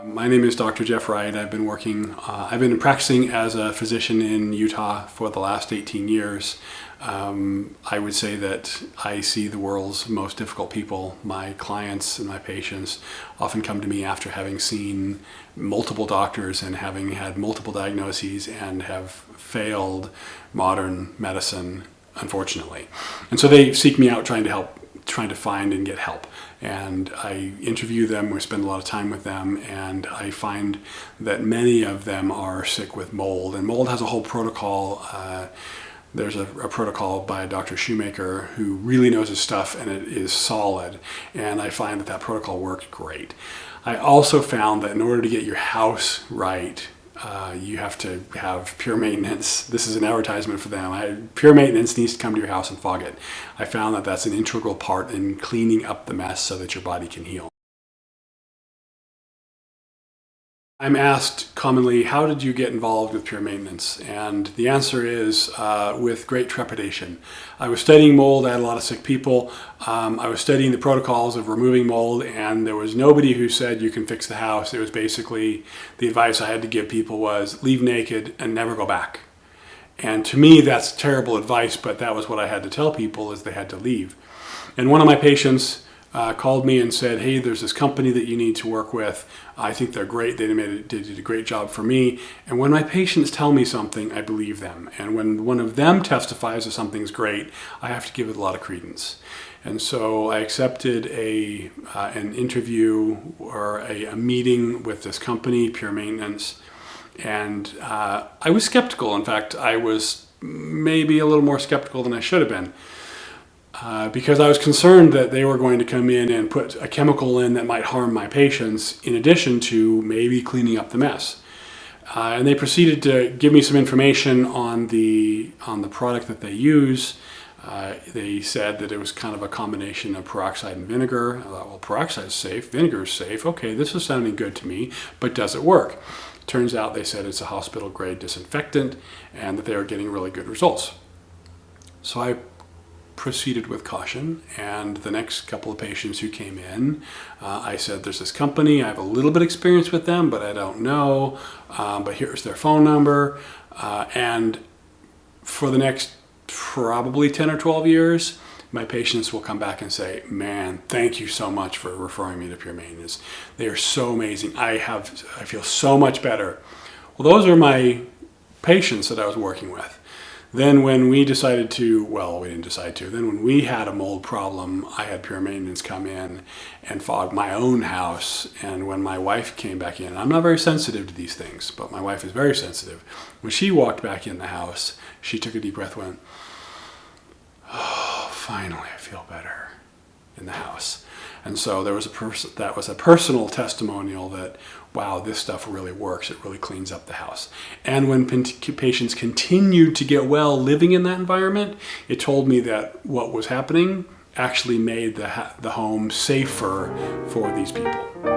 My name is Dr. Jeff Wright. I've been practicing as a physician in Utah for the last 18 years. I would say that I see the world's most difficult people. My clients and my patients often come to me after having seen multiple doctors and having had multiple diagnoses and have failed modern medicine, unfortunately. And so they seek me out trying to find and get help. And I interview them, we spend a lot of time with them, and I find that many of them are sick with mold. And mold has a whole protocol. There's a protocol by Dr. Shoemaker who really knows his stuff, and it is solid. And I find that protocol worked great. I also found that in order to get your house right, you have to have Pure Maintenance. This is an advertisement for them. Pure Maintenance needs to come to your house and fog it. I found that that's an integral part in cleaning up the mess so that your body can heal. I'm asked commonly, how did you get involved with Pure Maintenance? And the answer is with great trepidation. I was studying mold. I had a lot of sick people. I was studying the protocols of removing mold, and there was nobody who said you can fix the house. It was basically the advice I had to give people was leave naked and never go back. And to me, that's terrible advice, but that was what I had to tell people, is they had to leave. And one of my patients called me and said, hey, there's this company that you need to work with. I think they're great. They did a great job for me. And when my patients tell me something, I believe them. And when one of them testifies that something's great, I have to give it a lot of credence. And so I accepted an interview or a meeting with this company, Pure Maintenance. And I was skeptical. In fact, I was maybe a little more skeptical than I should have been. Because I was concerned that they were going to come in and put a chemical in that might harm my patients, in addition to maybe cleaning up the mess. And they proceeded to give me some information on the product that they use. They said that it was kind of a combination of peroxide and vinegar. I thought, well, peroxide is safe, vinegar is safe. Okay, this is sounding good to me, but does it work? Turns out they said it's a hospital-grade disinfectant and that they were getting really good results. So I proceeded with caution, and the next couple of patients who came in, I said, there's this company, I have a little bit of experience with them, but I don't know, but here's their phone number. And for the next probably 10 or 12 years, my patients will come back and say, man, thank you so much for referring me to Pure Maintenance. They are so amazing. I feel so much better. Well, those are my patients that I was working with. Then when we decided to, well, we didn't decide to, then when we had a mold problem, I had Pure Maintenance come in and fog my own house. And when my wife came back in, I'm not very sensitive to these things, but my wife is very sensitive. When she walked back in the house, she took a deep breath, went, oh, finally I feel better in the house. And so there was that was a personal testimonial that, wow, this stuff really works. It really cleans up the house. And when patients continued to get well living in that environment, it told me that what was happening actually made the home safer for these people.